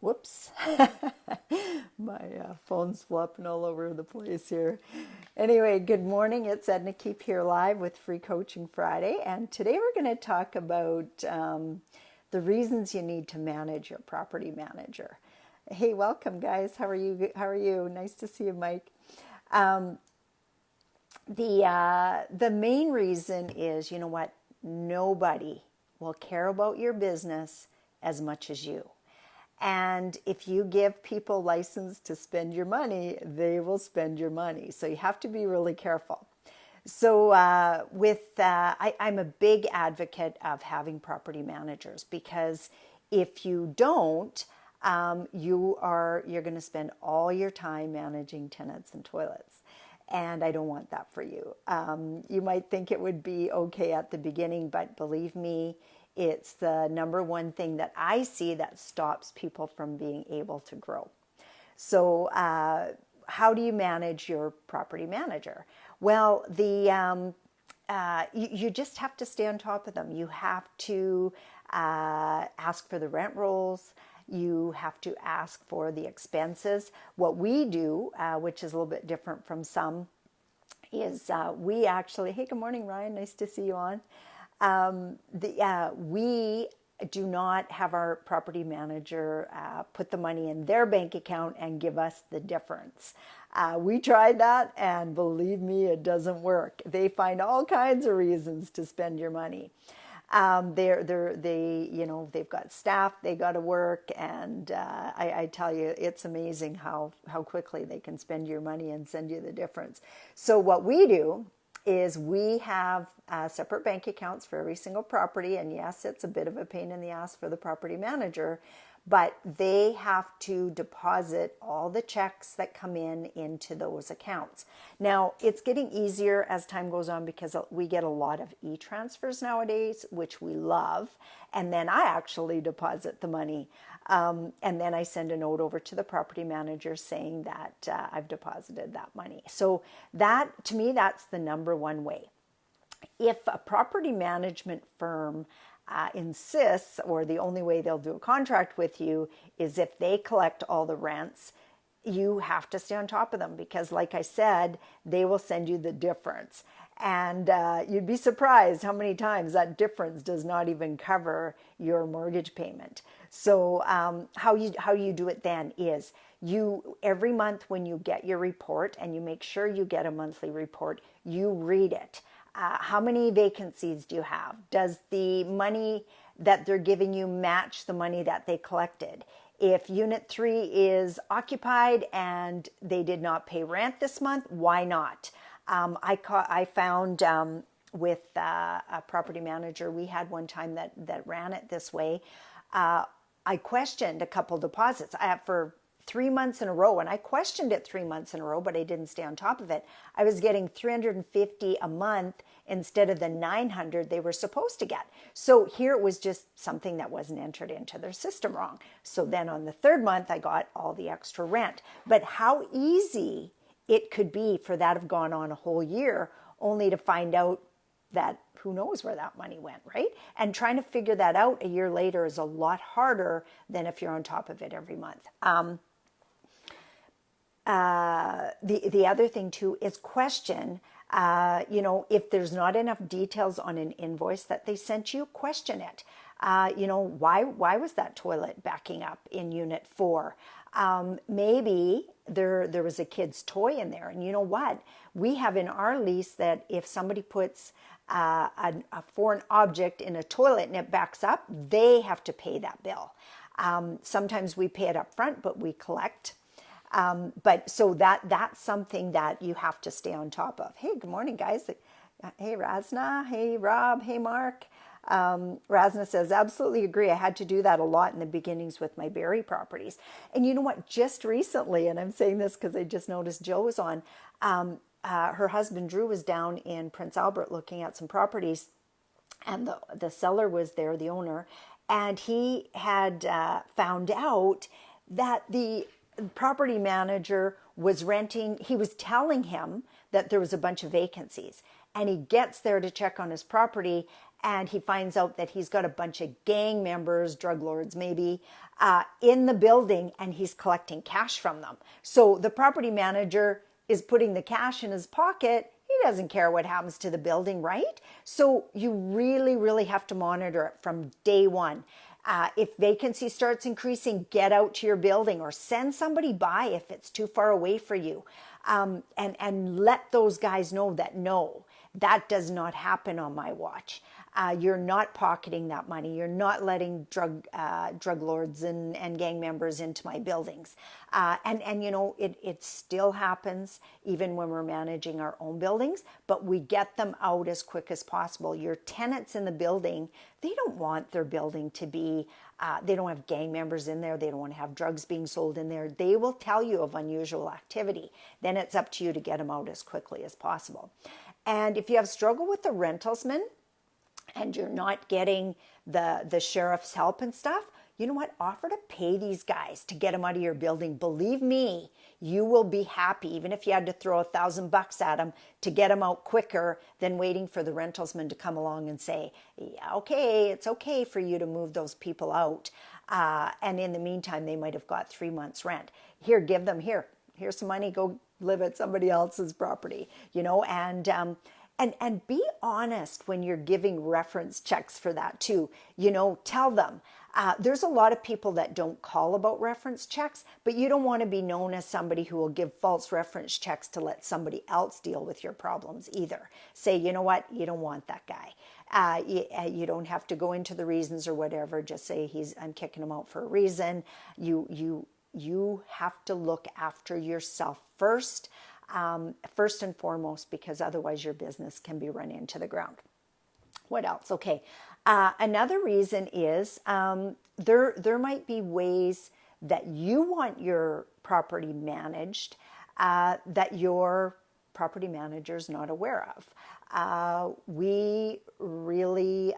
Whoops. My phone's flopping all over the place here. Anyway, good morning. It's Edna Keep here live with Free Coaching Friday. And today we're going to talk about the reasons you need to manage your property manager. Hey, welcome, guys. How are you? How are you? Nice to see you, Mike. The main reason is, you know what? Nobody will care about your business as much as you. And if you give people license to spend your money, they will spend your money. So you have to be really careful. So I'm a big advocate of having property managers because if you don't, you're going to spend all your time managing tenants and toilets. And I don't want that for you. You might think it would be okay at the beginning, but believe me, it's the number one thing that I see that stops people from being able to grow. So how do you manage your property manager? Well, you just have to stay on top of them. You have to ask for the rent rolls. You have to ask for the expenses. What we do, which is a little bit different from some, is we actually, hey, good morning, Ryan. Nice to see you on. We do not have our property manager put the money in their bank account and give us the difference. We tried that, and believe me, it doesn't work. They find all kinds of reasons to spend your money. They've got staff, they got to work, and I tell you, it's amazing how quickly they can spend your money and send you the difference. So what we do is we have separate bank accounts for every single property. And yes, it's a bit of a pain in the ass for the property manager, but they have to deposit all the checks that come in into those accounts. Now, it's getting easier as time goes on because we get a lot of e-transfers nowadays, which we love. And then I actually deposit the money. And then I send a note over to the property manager saying that I've deposited that money. So that, to me, that's the number one way. If a property management firm insists, or the only way they'll do a contract with you is if they collect all the rents, you have to stay on top of them because, like I said, they will send you the difference. And you'd be surprised how many times that difference does not even cover your mortgage payment. So how you do it then is you every month when you get your report, and you make sure you get a monthly report, you read it. How many vacancies do you have? Does the money that they're giving you match the money that they collected? If Unit 3 is occupied and they did not pay rent this month, why not? I found with a property manager, we had one time that ran it this way. I questioned a couple deposits for 3 months in a row, and I questioned it 3 months in a row, but I didn't stay on top of it. I was getting $350 a month instead of the $900 they were supposed to get. So here it was just something that wasn't entered into their system wrong. So then on the third month, I got all the extra rent. But how easy it could be for that to have gone on a whole year, only to find out that who knows where that money went, right? And trying to figure that out a year later is a lot harder than if you're on top of it every month. The other thing too is question, if there's not enough details on an invoice that they sent you, question it. Why was that toilet backing up in Unit 4? Maybe there was a kid's toy in there. And you know what? We have in our lease that if somebody puts a foreign object in a toilet and it backs up, they have to pay that bill. Sometimes we pay it up front, but we collect. But so that's something that you have to stay on top of. Hey, good morning, guys. Hey, Razna. Hey, Rob. Hey, Mark. Razna says, absolutely agree. I had to do that a lot in the beginnings with my Barrie properties. And you know what? Just recently, and I'm saying this because I just noticed Jill was on, her husband Drew was down in Prince Albert looking at some properties, and the seller was there, the owner, and he had found out that the property manager was renting, he was telling him that there was a bunch of vacancies, and he gets there to check on his property, and he finds out that he's got a bunch of gang members, drug lords maybe, in the building, and he's collecting cash from them. So the property manager is putting the cash in his pocket. He doesn't care what happens to the building, right? So you really, really have to monitor it from day one. If vacancy starts increasing, get out to your building or send somebody by if it's too far away for you. And let those guys know that no, that does not happen on my watch. You're not pocketing that money. You're not letting drug lords and gang members into my buildings. And you know, it still happens even when we're managing our own buildings, but we get them out as quick as possible. Your tenants in the building, they don't want their building to be, they don't have gang members in there. They don't want to have drugs being sold in there. They will tell you of unusual activity. Then it's up to you to get them out as quickly as possible. And if you have struggle with the rentalsman, and you're not getting the sheriff's help and stuff, you know what? Offer to pay these guys to get them out of your building. Believe me, you will be happy, even if you had to throw $1,000 at them to get them out quicker than waiting for the rentalsman to come along and say, yeah, okay, it's okay for you to move those people out. And in the meantime, they might have got 3 months rent. Here, give them, here's some money, go live at somebody else's property, you know, and be honest when you're giving reference checks for that too. You know, tell them. There's a lot of people that don't call about reference checks, but you don't want to be known as somebody who will give false reference checks to let somebody else deal with your problems either. Say, you know what, you don't want that guy. You don't have to go into the reasons or whatever. Just say I'm kicking him out for a reason. You have to look after yourself first. First and foremost, because otherwise your business can be run into the ground. What else? Okay. Another reason is there might be ways that you want your property managed that your property manager is not aware of. We really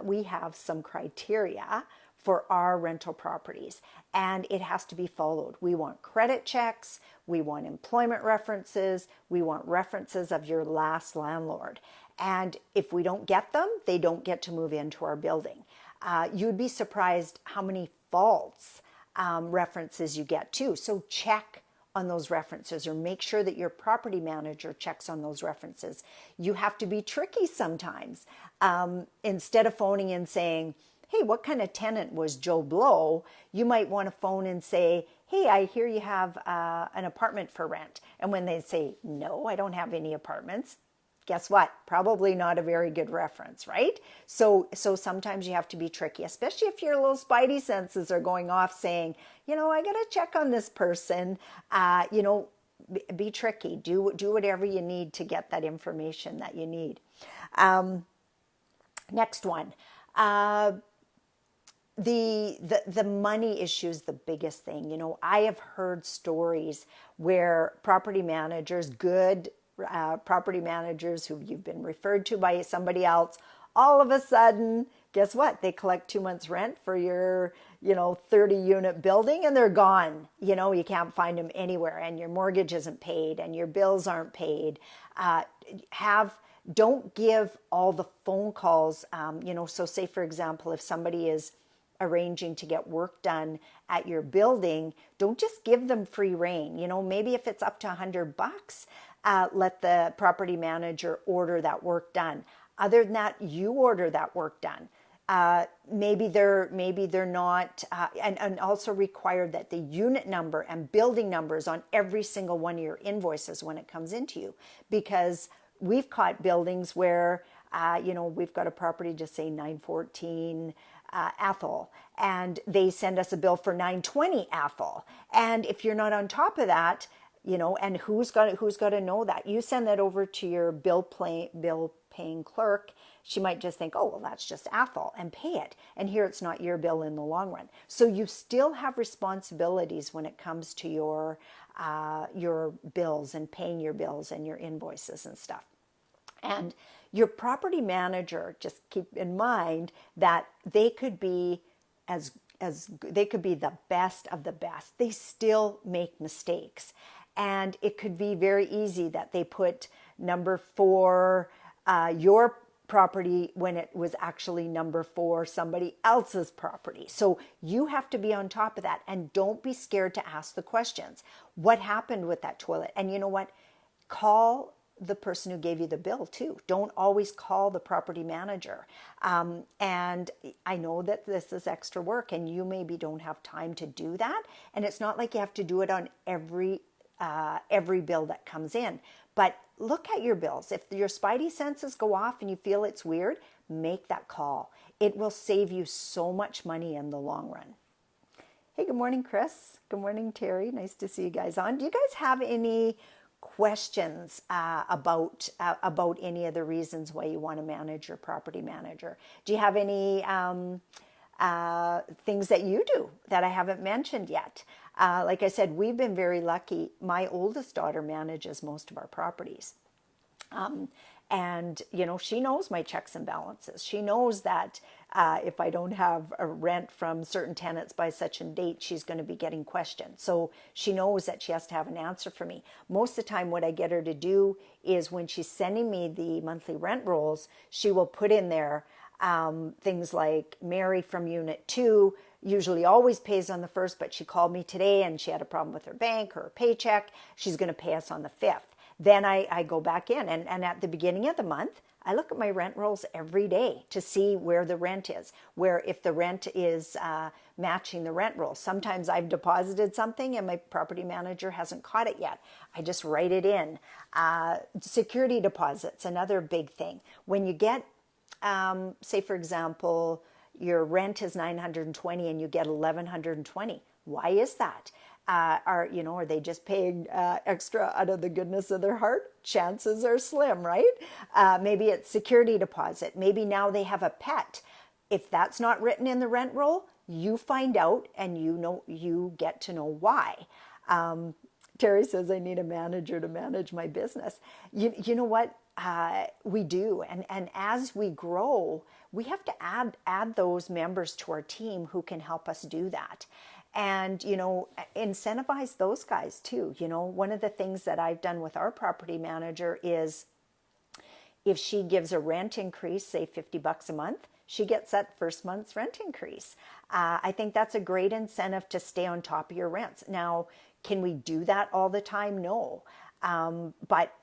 we have some criteria for our rental properties, and it has to be followed. We want credit checks, we want employment references, we want references of your last landlord. And if we don't get them, they don't get to move into our building. You'd be surprised how many false references you get too. So check on those references, or make sure that your property manager checks on those references. You have to be tricky sometimes. Instead of phoning and saying, hey, what kind of tenant was Joe Blow? You might want to phone and say, hey, I hear you have an apartment for rent. And when they say, no, I don't have any apartments, guess what? Probably not a very good reference, right? So sometimes you have to be tricky, especially if your little spidey senses are going off saying, you know, I got to check on this person. You know, be tricky. Do whatever you need to get that information that you need. Next one. The money issue is the biggest thing. You know, I have heard stories where property managers, good property managers who you've been referred to by somebody else, all of a sudden, guess what? They collect 2 months rent for your, 30 unit building, and they're gone. You know, you can't find them anywhere, and your mortgage isn't paid and your bills aren't paid. Don't give all the phone calls. So say for example, if somebody is arranging to get work done at your building, don't just give them free rein. You know, maybe if it's up to $100, let the property manager order that work done. Other than that, you order that work done. Maybe they're not, and also require that the unit number and building numbers on every single one of your invoices when it comes into you, because we've caught buildings where, we've got a property, just say 914 Athol, and they send us a bill for 920 Athol. And if you're not on top of that, and who's got to know that? You send that over to your bill paying clerk. She might just think, oh, well, that's just Athol, and pay it. And here it's not your bill in the long run. So you still have responsibilities when it comes to your bills and paying your bills and your invoices and stuff. And your property manager, just keep in mind that they could be they could be the best of the best. They still make mistakes. And it could be very easy that they put number 4, your property when it was actually number 4, somebody else's property. So you have to be on top of that, and don't be scared to ask the questions. What happened with that toilet? And you know what? Call the person who gave you the bill too. Don't always call the property manager. And I know that this is extra work, and you maybe don't have time to do that. And it's not like you have to do it on every bill that comes in. But look at your bills. If your spidey senses go off and you feel it's weird, make that call. It will save you so much money in the long run. Hey, good morning, Chris. Good morning, Terry. Nice to see you guys on. Do you guys have any questions about any of the reasons why you want to manage your property manager? Do you have any things that you do that I haven't mentioned yet? Like I said, we've been very lucky. My oldest daughter manages most of our properties. And, you know, she knows my checks and balances. She knows that if I don't have a rent from certain tenants by such a date, she's going to be getting questioned. So she knows that she has to have an answer for me. Most of the time, what I get her to do is when she's sending me the monthly rent rolls, she will put in there things like Mary from Unit 2 usually always pays on the 1st, but she called me today and she had a problem with her bank or her paycheck. She's going to pay us on the 5th. Then I go back in, and at the beginning of the month, I look at my rent rolls every day to see where the rent is, where if the rent is matching the rent roll. Sometimes I've deposited something and my property manager hasn't caught it yet. I just write it in. Security deposits, another big thing. When you get, say for example, your rent is $920 and you get $1,120. Why is that? Are they just paying extra out of the goodness of their heart? Chances are slim, right? Maybe it's security deposit. Maybe now they have a pet. If that's not written in the rent roll, you find out and you get to know why. Terry says, I need a manager to manage my business. You know what? We do. And as we grow, we have to add those members to our team who can help us do that. And, incentivize those guys too. One of the things that I've done with our property manager is if she gives a rent increase, say $50 a month, she gets that first month's rent increase. I think that's a great incentive to stay on top of your rents. Now, can we do that all the time? No. But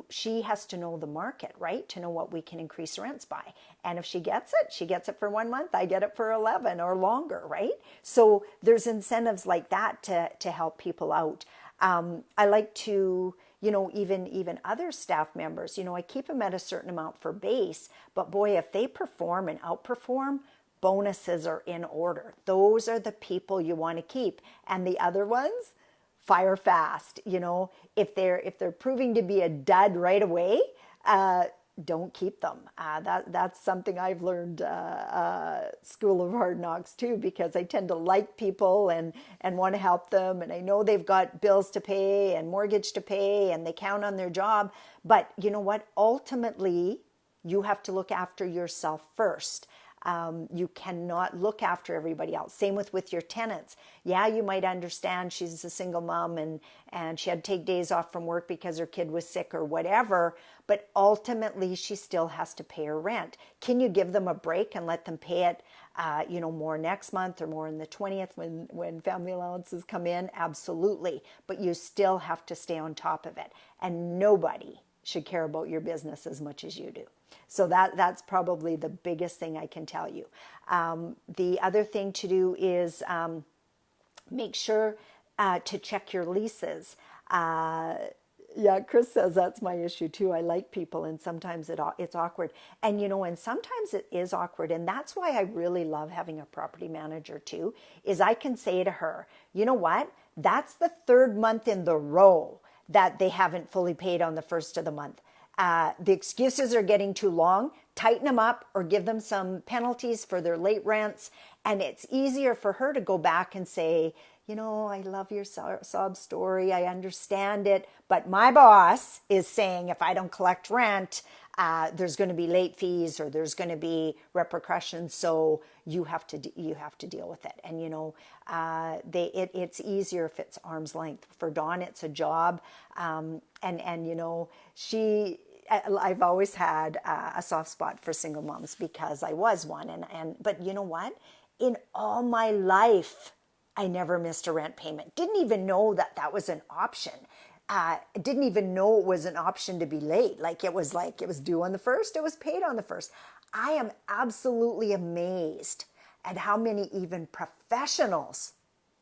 she has to know the market, right? To know what we can increase rents by. And if she gets it for 1 month, I get it for 11 or longer, right? So there's incentives like that to help people out. I like to, even other staff members, I keep them at a certain amount for base, but boy, if they perform and outperform, bonuses are in order. Those are the people you want to keep. And the other ones, fire fast. If they're proving to be a dud right away, don't keep them. That's something I've learned School of Hard Knocks too, because I tend to like people and want to help them, and I know they've got bills to pay and mortgage to pay and they count on their job. But you know what? Ultimately, you have to look after yourself first. You cannot look after everybody else. Same with your tenants. Yeah, you might understand she's a single mom and she had to take days off from work because her kid was sick or whatever, but ultimately she still has to pay her rent. Can you give them a break and let them pay it, more next month or more in the 20th when family allowances come in? Absolutely. But you still have to stay on top of it. And nobody should care about your business as much as you do. So that's probably the biggest thing I can tell you. The other thing to do is make sure to check your leases. Yeah, Chris says that's my issue too. I like people and sometimes it's awkward. And and sometimes it is awkward. And that's why I really love having a property manager too, is I can say to her, you know what? That's the 3rd month in the row that they haven't fully paid on the 1st of the month. The excuses are getting too long. Tighten them up or give them some penalties for their late rents. And it's easier for her to go back and say, I love your sob story. I understand it. But my boss is saying if I don't collect rent, there's going to be late fees or there's going to be repercussions. So you have to deal with it. And, it's easier if it's arm's length. For Dawn, it's a job. I've always had a soft spot for single moms because I was one. But you know what? In all my life, I never missed a rent payment. Didn't even know that that was an option. Didn't even know it was an option to be late. Like it was due on the first, it was paid on the first. I am absolutely amazed at how many even professionals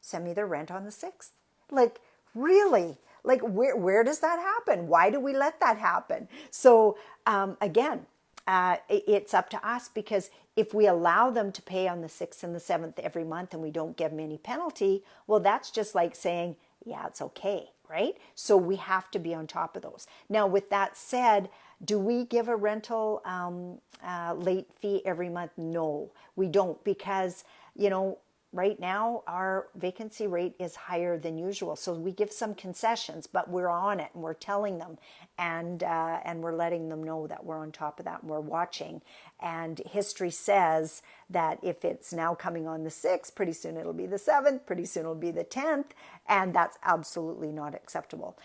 send me their rent on the 6th. Like, really? Like, where does that happen? Why do we let that happen? So, again, it's up to us, because if we allow them to pay on the 6th and the 7th every month and we don't give them any penalty, well, that's just like saying, yeah, it's okay, right? So we have to be on top of those. Now, with that said, do we give a rental late fee every month? No, we don't, because, right now our vacancy rate is higher than usual. So we give some concessions, but we're on it and we're telling them, and we're letting them know that we're on top of that and we're watching. And history says that if it's now coming on the 6th, pretty soon it'll be the 7th, pretty soon it'll be the 10th, and that's absolutely not acceptable.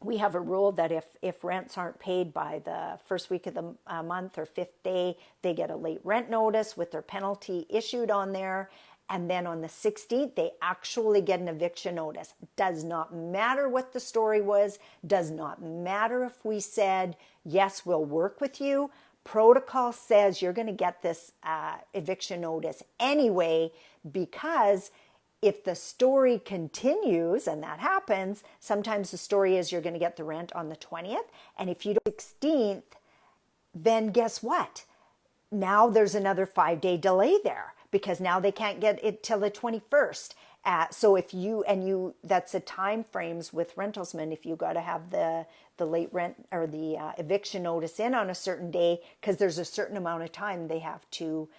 We have a rule that if rents aren't paid by the first week of the month or 5th day, they get a late rent notice with their penalty issued on there. And then on the 16th, they actually get an eviction notice. Does not matter what the story was. Does not matter if we said, yes, we'll work with you. Protocol says you're going to get this eviction notice anyway, because if the story continues, and that happens, sometimes the story is you're going to get the rent on the 20th. And if you don't 16th, then guess what? Now there's another 5-day delay there, because now they can't get it till the 21st. So if that's the time frames with rentalsmen. If you got to have the late rent or the eviction notice in on a certain day, because there's a certain amount of time they have to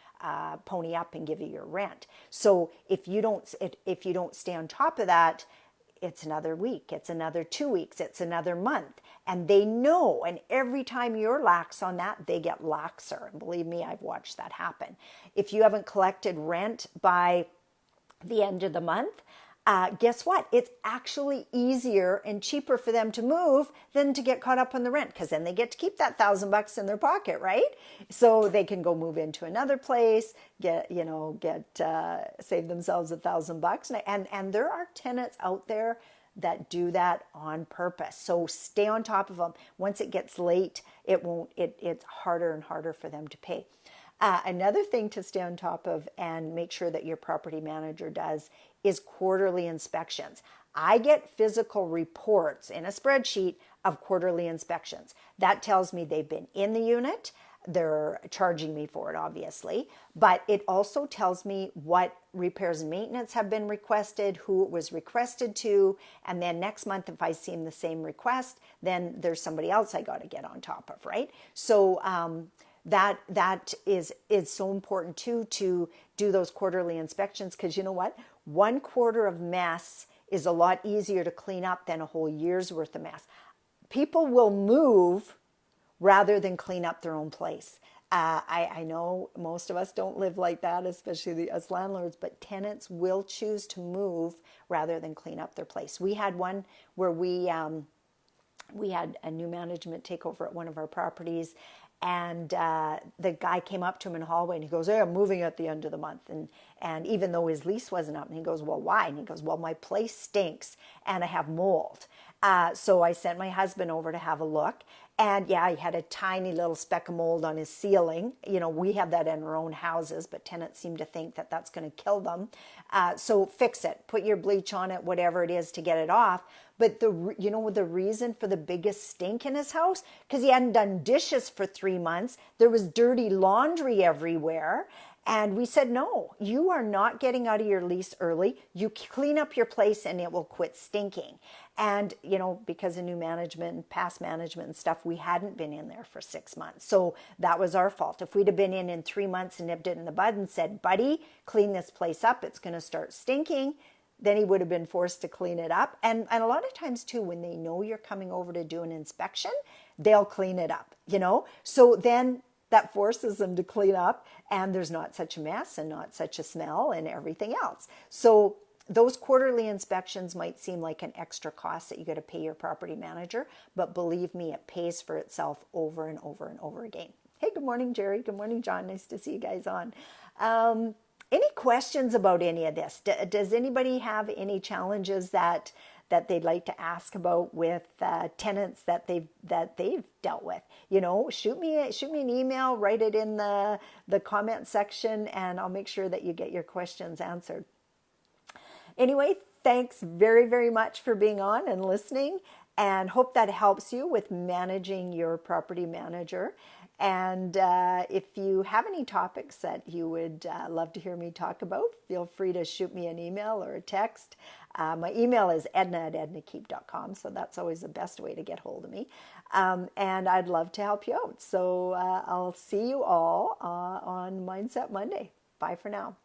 pony up and give you your rent. So if you don't stay on top of that, it's another week, it's another 2 weeks, it's another month. And they know, and every time you're lax on that, they get laxer. And believe me, I've watched that happen. If you haven't collected rent by the end of the month, guess what? It's actually easier and cheaper for them to move than to get caught up on the rent, because then they get to keep that $1,000 in their pocket, right? So they can go move into another place, save themselves $1,000. And there are tenants out there that do that on purpose. So stay on top of them. Once it gets late, it's harder and harder for them to pay. Another thing to stay on top of and make sure that your property manager does is quarterly inspections. I get physical reports in a spreadsheet of quarterly inspections. That tells me they've been in the unit. They're charging me for it, obviously, but it also tells me what repairs and maintenance have been requested, who it was requested to, and then next month, if I see the same request, then there's somebody else I got to get on top of, right? So that is so important too, to do those quarterly inspections, because you know what? 1 quarter of mess is a lot easier to clean up than a whole year's worth of mess. People will move rather than clean up their own place. I know most of us don't live like that, especially us landlords, but tenants will choose to move rather than clean up their place. We had one where we had a new management take over at one of our properties, and the guy came up to him in the hallway and he goes, "Hey, I'm moving at the end of the month." And even though his lease wasn't up, and he goes, "Well, why?" And he goes, "Well, my place stinks and I have mold." So I sent my husband over to have a look. And yeah, he had a tiny little speck of mold on his ceiling. We have that in our own houses, but tenants seem to think that that's going to kill them. So fix it, put your bleach on it, whatever it is to get it off. But the reason for the biggest stink in his house, because he hadn't done dishes for 3 months. There was dirty laundry everywhere. And we said, no, you are not getting out of your lease early. You clean up your place and it will quit stinking. And, because of new management and past management and stuff, we hadn't been in there for 6 months. So that was our fault. If we'd have been in 3 months and nipped it in the bud and said, "Buddy, clean this place up, it's going to start stinking," then he would have been forced to clean it up. And a lot of times too, when they know you're coming over to do an inspection, they'll clean it up, So then that forces them to clean up, and there's not such a mess and not such a smell and everything else. So those quarterly inspections might seem like an extra cost that you got to pay your property manager, but believe me, it pays for itself over and over and over again. Hey, good morning, Jerry. Good morning, John. Nice to see you guys on. Any questions about any of this? Does anybody have any challenges that they'd like to ask about with tenants that they've dealt with? You know, shoot me an email, write it in the comment section, and I'll make sure that you get your questions answered. Anyway, thanks very, very much for being on and listening, and hope that helps you with managing your property manager. And if you have any topics that you would love to hear me talk about, feel free to shoot me an email or a text. My email is edna@ednakeep.com, so that's always the best way to get hold of me. And I'd love to help you out. So I'll see you all on Mindset Monday. Bye for now.